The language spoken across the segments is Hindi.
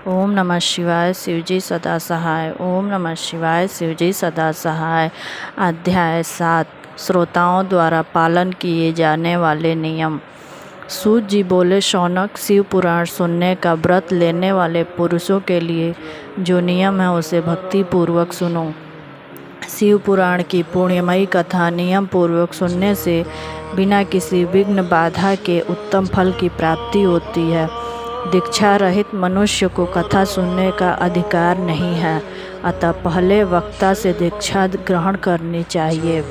ओम नमः शिवाय शिवजी सदा सहाय। ओम नमः शिवाय शिवजी सदा सहाय। अध्याय 7 श्रोताओं द्वारा पालन किए जाने वाले नियम। सूत जी बोले, शौनक, शिव पुराण सुनने का व्रत लेने वाले पुरुषों के लिए जो नियम है उसे भक्ति पूर्वक सुनो। शिव पुराण की पुण्यमयी कथा नियम पूर्वक सुनने से बिना किसी विघ्न बाधा के उत्तम फल की प्राप्ति होती है। दीक्षा रहित मनुष्य को कथा सुनने का अधिकार नहीं है, अतः पहले वक्ता से दीक्षा ग्रहण करनी चाहिए।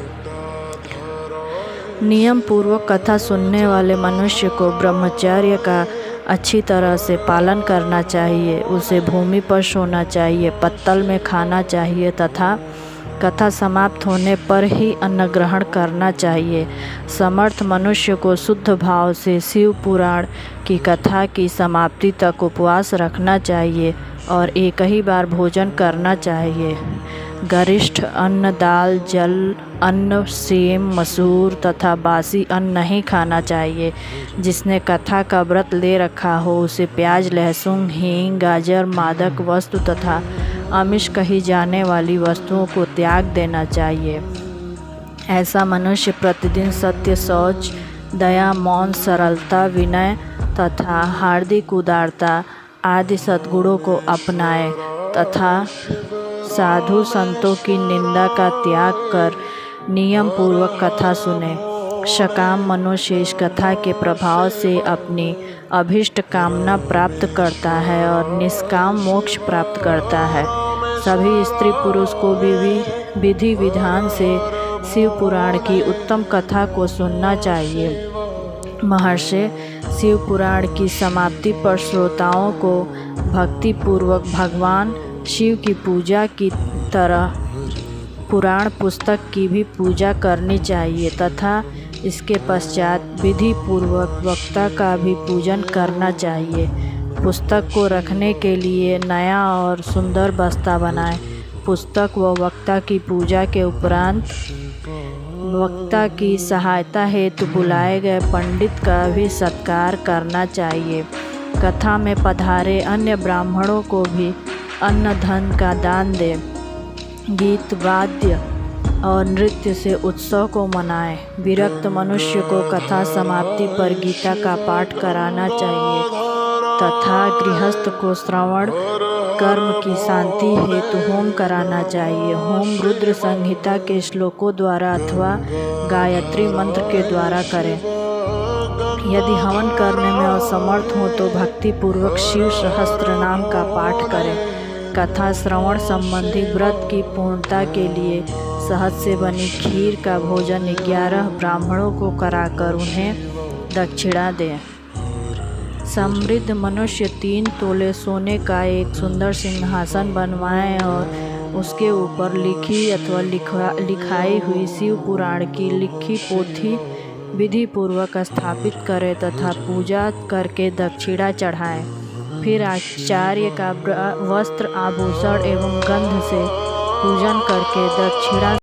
नियम पूर्वक कथा सुनने वाले मनुष्य को ब्रह्मचर्य का अच्छी तरह से पालन करना चाहिए। उसे भूमि पर सोना चाहिए, पत्तल में खाना चाहिए तथा कथा समाप्त होने पर ही अन्न ग्रहण करना चाहिए। समर्थ मनुष्य को शुद्ध भाव से शिव पुराण की कथा की समाप्ति तक उपवास रखना चाहिए और एक ही बार भोजन करना चाहिए। गरिष्ठ अन्न, दाल, जल अन्न, सेम, मसूर तथा बासी अन्न नहीं खाना चाहिए। जिसने कथा का व्रत ले रखा हो उसे प्याज, लहसुन, हींग, गाजर, मादक वस्तु तथा आमिष कही जाने वाली वस्तुओं को त्याग देना चाहिए। ऐसा मनुष्य प्रतिदिन सत्य, शौच, दया, मौन, सरलता, विनय तथा हार्दिक उदारता आदि सद्गुणों को अपनाए तथा साधु संतों की निंदा का त्याग कर नियम पूर्वक कथा सुने। सकाम मनुष्य इस कथा के प्रभाव से अपनी अभीष्ट कामना प्राप्त करता है और निष्काम मोक्ष प्राप्त करता है। सभी स्त्री पुरुष को विधि विधान से शिव पुराण की उत्तम कथा को सुनना चाहिए। महर्षि, शिव पुराण की समाप्ति पर श्रोताओं को भक्ति पूर्वक भगवान शिव की पूजा की तरह पुराण पुस्तक की भी पूजा करनी चाहिए तथा इसके पश्चात विधि पूर्वक वक्ता का भी पूजन करना चाहिए। पुस्तक को रखने के लिए नया और सुंदर बस्ता बनाएं। पुस्तक व वक्ता की पूजा के उपरांत वक्ता की सहायता हेतु बुलाए गए पंडित का भी सत्कार करना चाहिए। कथा में पधारे अन्य ब्राह्मणों को भी अन्न धन का दान दें। गीत, वाद्य और नृत्य से उत्सव को मनाएं। विरक्त मनुष्य को कथा समाप्ति पर गीता का पाठ कराना चाहिए तथा गृहस्थ को श्रवण कर्म की शांति हेतु होम कराना चाहिए। होम रुद्र संहिता के श्लोकों द्वारा अथवा गायत्री मंत्र के द्वारा करें। यदि हवन करने में असमर्थ हो तो भक्ति पूर्वक शिव सहस्त्र नाम का पाठ करें। कथा श्रवण संबंधी व्रत की पूर्णता के लिए शहद से बनी खीर का भोजन 11 ब्राह्मणों को कराकर उन्हें दक्षिणा दें। समृद्ध मनुष्य 3 तोले सोने का एक सुंदर सिंहासन बनवाएं और उसके ऊपर लिखी अथवा लिखाई हुई शिव पुराण की लिखी पोथी विधि पूर्वक स्थापित करें तथा पूजा करके दक्षिणा चढ़ाएं। फिर आचार्य का वस्त्र, आभूषण एवं गंध से पूजन करके दक्षिणा